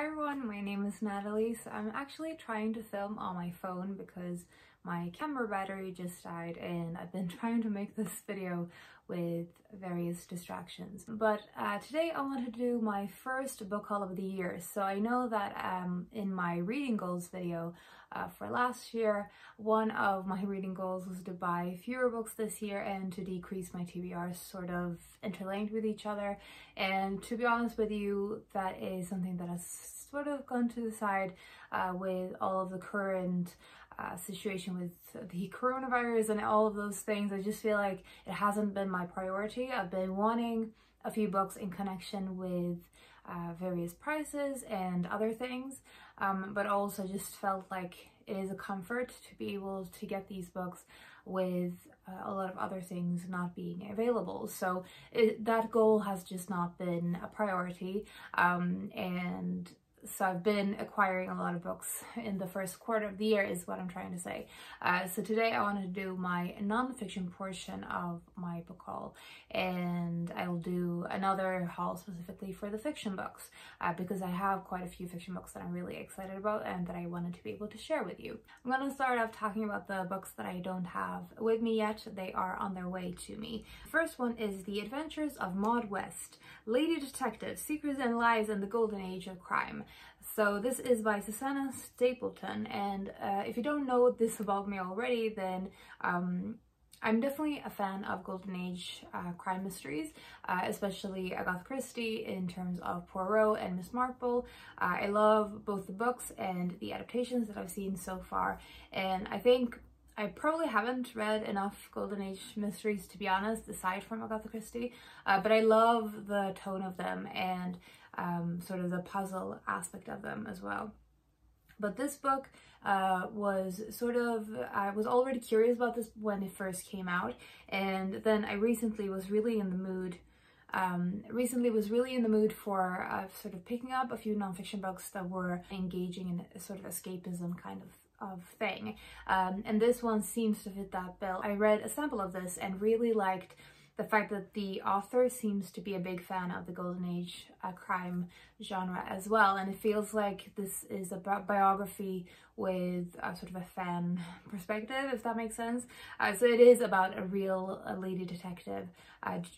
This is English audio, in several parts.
Hi everyone, my name is Natalie. So I'm actually trying to film on my phone because my camera battery just died and I've been trying to make this video with various distractions. But today I wanted to do my first book haul of the year. So I know that in my reading goals video for last year, one of my reading goals was to buy fewer books this year and to decrease my TBRs, sort of interlinked with each other. And to be honest with you, that is something that has sort of gone to the side with all of the current situation with the coronavirus and all of those things. I just feel like it hasn't been my priority. I've been wanting a few books in connection with various prices and other things, but also just felt like it is a comfort to be able to get these books with a lot of other things not being available. So that goal has just not been a priority, and so I've been acquiring a lot of books in the first quarter of the year is what I'm trying to say. So today I wanted to do my non-fiction portion of my book haul, and I will do another haul specifically for the fiction books because I have quite a few fiction books that I'm really excited about and that I wanted to be able to share with you. I'm going to start off talking about the books that I don't have with me yet. They are on their way to me. The first one is The Adventures of Maud West, Lady Detective, Secrets and Lies in the Golden Age of Crime. So this is by Susanna Stapleton, and if you don't know this about me already, then I'm definitely a fan of Golden Age crime mysteries, especially Agatha Christie in terms of Poirot and Miss Marple. I love both the books and the adaptations that I've seen so far, and I think I probably haven't read enough Golden Age mysteries, to be honest, aside from Agatha Christie, but I love the tone of them and sort of the puzzle aspect of them as well. But this book was sort of, I was already curious about this when it first came out, and then I recently was really in the mood for sort of picking up a few nonfiction books that were engaging in a sort of escapism kind of thing, and this one seems to fit that bill. I read a sample of this and really liked the fact that the author seems to be a big fan of the Golden Age crime genre as well, and it feels like this is a biography with sort of a fan perspective, if that makes sense. So it is about a real lady detective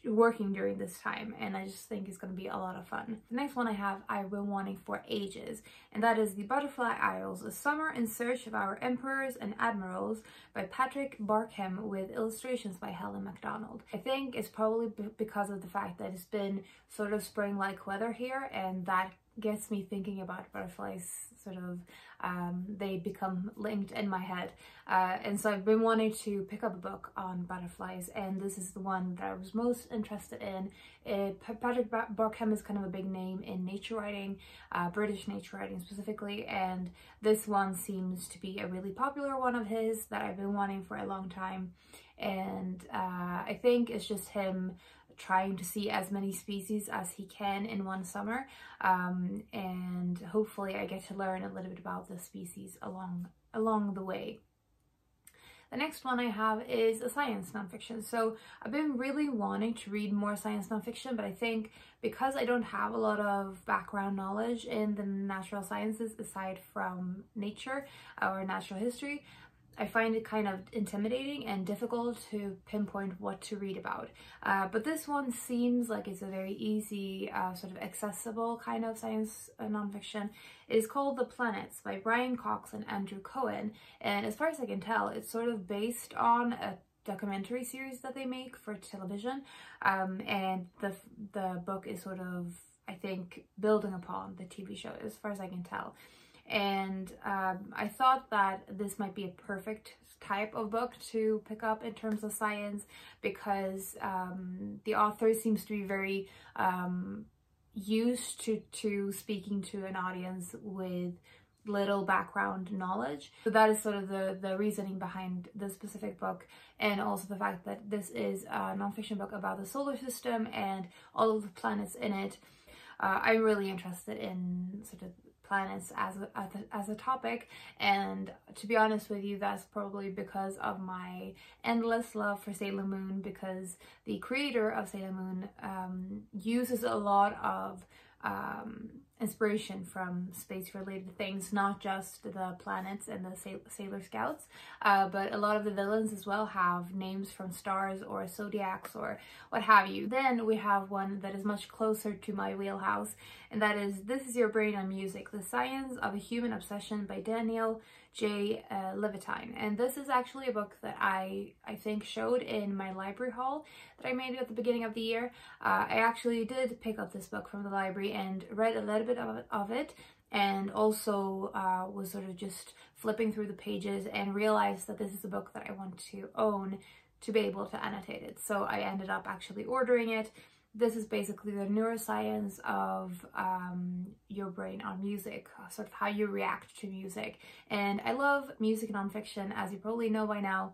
working during this time, and I just think it's going to be a lot of fun. The next one I've been wanting for ages, and that is The Butterfly Isles, A Summer in Search of Our Emperors and Admirals by Patrick Barkham with illustrations by Helen MacDonald. I think it's probably because of the fact that it's been sort of spring-like weather here, and that gets me thinking about butterflies. Sort of they become linked in my head, and so I've been wanting to pick up a book on butterflies, and this is the one that I was most interested in. Patrick Barkham is kind of a big name in nature writing, British nature writing specifically, and this one seems to be a really popular one of his that I've been wanting for a long time. And I think it's just him trying to see as many species as he can in one summer, and hopefully I get to learn a little bit about the species along the way. The next one I have is a science nonfiction. So I've been really wanting to read more science nonfiction, but I think because I don't have a lot of background knowledge in the natural sciences aside from nature or natural history, I find it kind of intimidating and difficult to pinpoint what to read about. But this one seems like it's a very easy, sort of accessible kind of science nonfiction. It is called The Planets by Brian Cox and Andrew Cohen. And as far as I can tell, it's sort of based on a documentary series that they make for television. And the book is sort of, I think, building upon the TV show, as far as I can tell. And I thought that this might be a perfect type of book to pick up in terms of science, because the author seems to be very used to speaking to an audience with little background knowledge. So that is sort of the reasoning behind this specific book, and also the fact that this is a nonfiction book about the solar system and all of the planets in it. I'm really interested in sort of planets as a topic, and to be honest with you, that's probably because of my endless love for Sailor Moon, because the creator of Sailor Moon uses a lot of inspiration from space-related things, not just the planets and the Sailor Scouts, but a lot of the villains as well have names from stars or zodiacs or what have you. Then we have one that is much closer to my wheelhouse, and that is This Is Your Brain on Music, The Science of a Human Obsession by Daniel J. Levitine. And this is actually a book that I think showed in my library haul that I made at the beginning of the year. I actually did pick up this book from the library and read a little bit of it, and also was sort of just flipping through the pages and realized that this is a book that I want to own to be able to annotate it. So I ended up actually ordering it. This is basically the neuroscience of your brain on music, sort of how you react to music. And I love music nonfiction, as you probably know by now.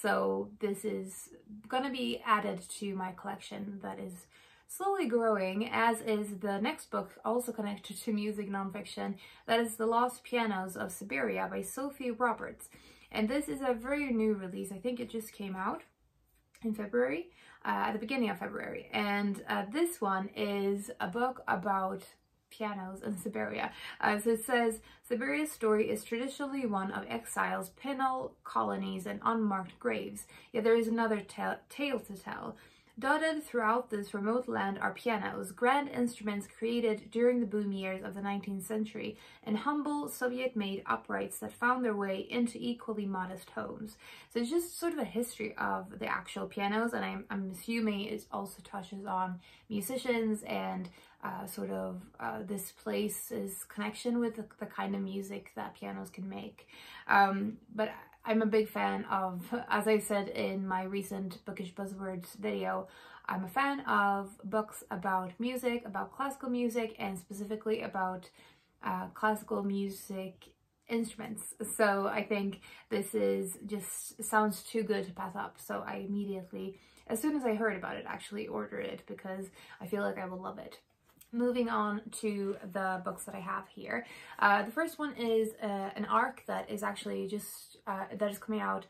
So this is gonna be added to my collection that is slowly growing, as is the next book, also connected to music nonfiction. That is The Lost Pianos of Siberia by Sophie Roberts. And this is a very new release. I think it just came out in February, at the beginning of February. And this one is a book about pianos in Siberia. So it says, Siberia's story is traditionally one of exiles, penal colonies, and unmarked graves. Yet there is another tale to tell. Dotted throughout this remote land are pianos, grand instruments created during the boom years of the 19th century, and humble Soviet-made uprights that found their way into equally modest homes. So it's just sort of a history of the actual pianos, and I'm assuming it also touches on musicians and sort of this place's connection with the kind of music that pianos can make. But I'm a big fan of, as I said in my recent Bookish Buzzwords video, I'm a fan of books about music, about classical music, and specifically about classical music instruments. So I think this is just sounds too good to pass up. So I immediately, as soon as I heard about it, actually ordered it because I feel like I will love it. Moving on to the books that I have here. The first one is an arc that is actually just, that is coming out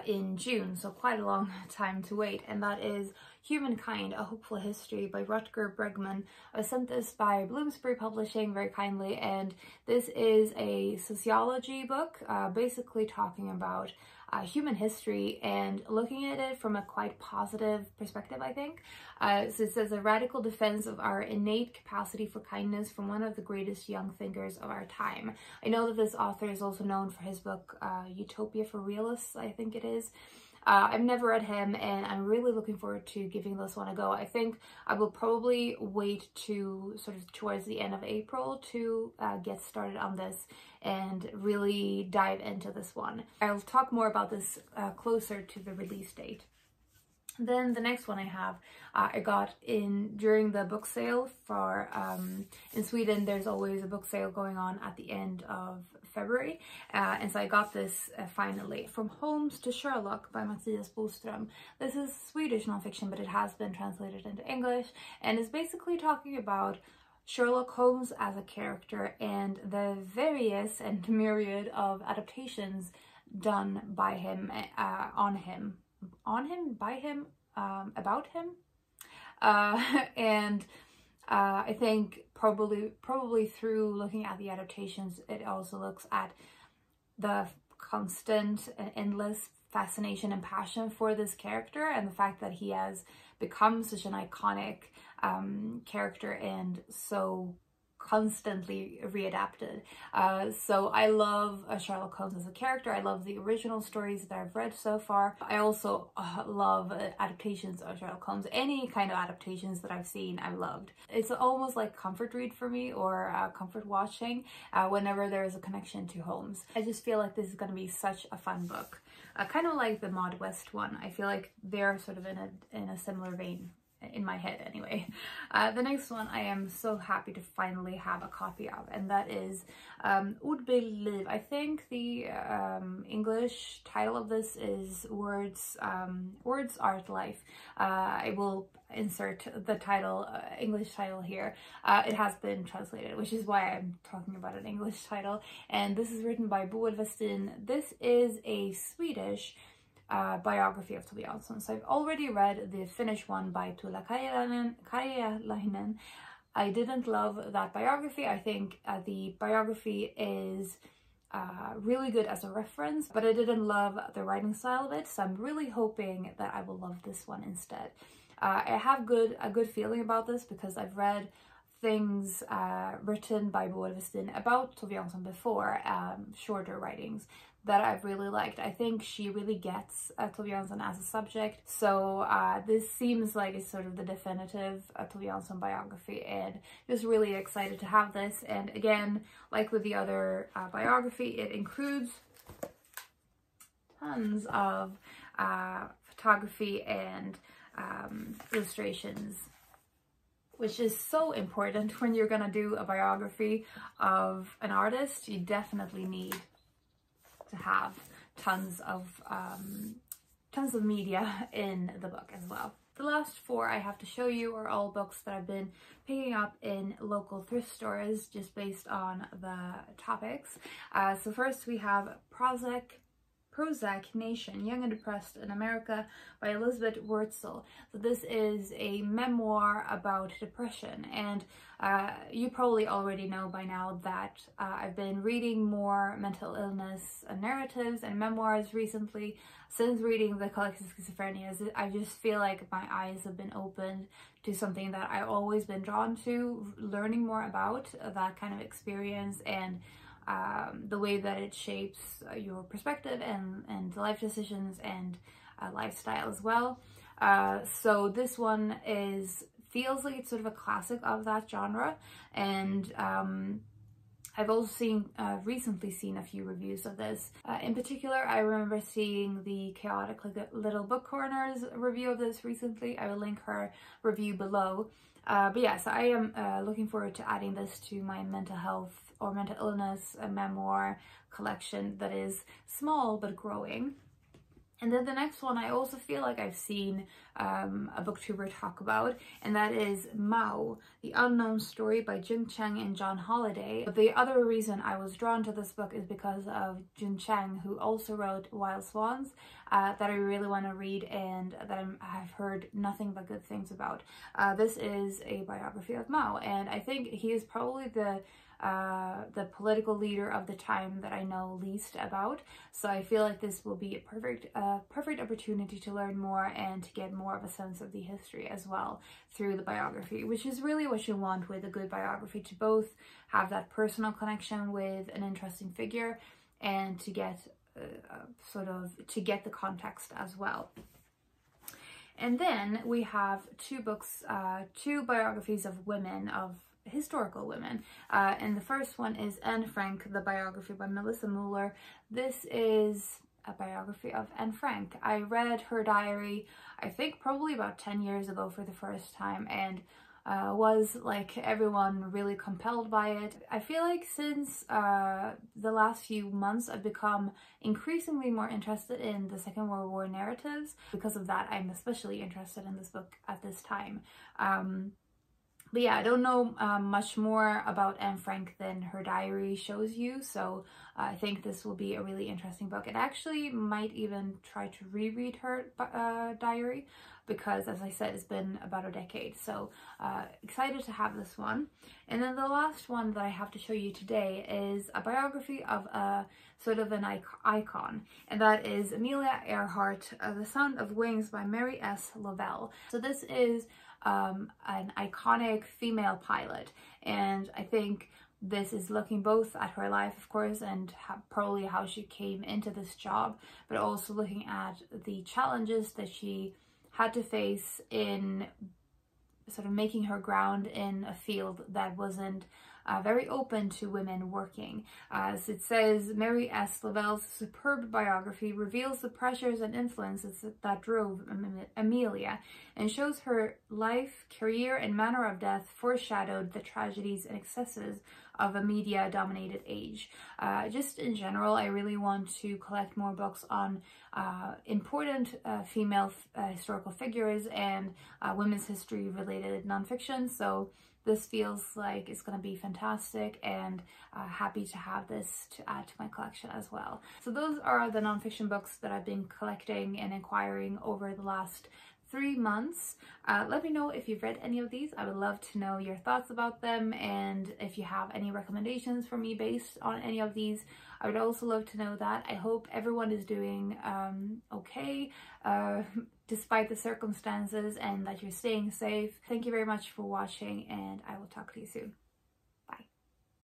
in June, so quite a long time to wait, and that is Humankind, A Hopeful History by Rutger Bregman. I was sent this by Bloomsbury Publishing very kindly, and this is a sociology book, basically talking about human history and looking at it from a quite positive perspective, I think. So it says, a radical defense of our innate capacity for kindness from one of the greatest young thinkers of our time. I know that this author is also known for his book, Utopia for Realists, I think it is. I've never read him, and I'm really looking forward to giving this one a go. I think I will probably wait to sort of towards the end of April to get started on this and really dive into this one. I'll talk more about this closer to the release date. Then the next one I have, I got during the book sale for, in Sweden there's always a book sale going on at the end of February, and so I got this finally. From Holmes to Sherlock by Mattias Boström. This is Swedish nonfiction, but it has been translated into English, and is basically talking about Sherlock Holmes as a character and the various and myriad of adaptations done by him, about him. And I think probably through looking at the adaptations, it also looks at the constant and endless fascination and passion for this character, and the fact that he has become such an iconic character and so constantly readapted. So I love Sherlock Holmes as a character. I love the original stories that I've read so far. I also love adaptations of Sherlock Holmes. Any kind of adaptations that I've seen, I've loved. It's almost like comfort read for me, or comfort watching, whenever there is a connection to Holmes. I just feel like this is going to be such a fun book. Kind of like the Maud West one. I feel like they're sort of in a similar vein. In my head anyway. The next one I am so happy to finally have a copy of, and that is Ordbild Liv. I think the English title of this is Words Art Life. I will insert the title, English title here. It has been translated, which is why I'm talking about an English title, and this is written by Boel Westin. This is a Swedish biography of Tove. So I've already read the Finnish one by Tuula Karjalainen. I didn't love that biography. I think the biography is really good as a reference, but I didn't love the writing style of it, so I'm really hoping that I will love this one instead. I have a good feeling about this because I've read things written by Bookhaul about Tove Jansson before, shorter writings that I've really liked. I think she really gets Tove Jansson as a subject, so this seems like it's sort of the definitive Tove Jansson biography, and just really excited to have this. And again, like with the other biography, it includes tons of photography and illustrations, which is so important when you're gonna do a biography of an artist. You definitely need to have tons of media in the book as well. The last four I have to show you are all books that I've been picking up in local thrift stores just based on the topics. So first we have Prozac Nation, Young and Depressed in America by Elizabeth Wurtzel. So this is a memoir about depression, and you probably already know by now that I've been reading more mental illness narratives and memoirs recently. Since reading The Collective Schizophrenia, I just feel like my eyes have been opened to something that I've always been drawn to, learning more about that kind of experience and the way that it shapes your perspective and life decisions and lifestyle as well. So this one feels like it's sort of a classic of that genre, and I've also recently seen a few reviews of this. In particular, I remember seeing the Chaotic Little Book Corner's review of this recently. I will link her review below. But yeah, so I am looking forward to adding this to my mental health or mental illness memoir collection that is small but growing. And then the next one I also feel like I've seen a booktuber talk about, and that is Mao, The Unknown Story by Jun Chang and John Holliday. But the other reason I was drawn to this book is because of Jun Chang, who also wrote Wild Swans, that I really want to read and that I've heard nothing but good things about. This is a biography of Mao, and I think he is probably the political leader of the time that I know least about. So I feel like this will be a perfect opportunity to learn more and to get more of a sense of the history as well through the biography, which is really what you want with a good biography, to both have that personal connection with an interesting figure and to get the context as well. And then we have two biographies of women, of historical women, and the first one is Anne Frank, the biography by Melissa Muller. This is a biography of Anne Frank. I read her diary, I think probably about 10 years ago for the first time, and was, like everyone, really compelled by it. I feel like since the last few months I've become increasingly more interested in the Second World War narratives. Because of that, I'm especially interested in this book at this time. But yeah, I don't know much more about Anne Frank than her diary shows you, so I think this will be a really interesting book. And actually might even try to reread her diary, because as I said, it's been about a decade, so excited to have this one. And then the last one that I have to show you today is a biography of a sort of an icon, and that is Amelia Earhart, The Sound of Wings by Mary S. Lovell. So this is an iconic female pilot, and I think this is looking both at her life, of course, and probably how she came into this job, but also looking at the challenges that she had to face in sort of making her ground in a field that wasn't very open to women working. As it says, Mary S. Lovell's superb biography reveals the pressures and influences that drove Amelia, and shows her life, career, and manner of death foreshadowed the tragedies and excesses of a media-dominated age. Just in general, I really want to collect more books on important female historical figures and women's history-related nonfiction, so this feels like it's going to be fantastic, and happy to have this to add to my collection as well. So those are the nonfiction books that I've been collecting and acquiring over the last 3 months. Let me know if you've read any of these. I would love to know your thoughts about them, and if you have any recommendations for me based on any of these. I would also love to know that. I hope everyone is doing okay despite the circumstances, and that you're staying safe. Thank you very much for watching, and I will talk to you soon.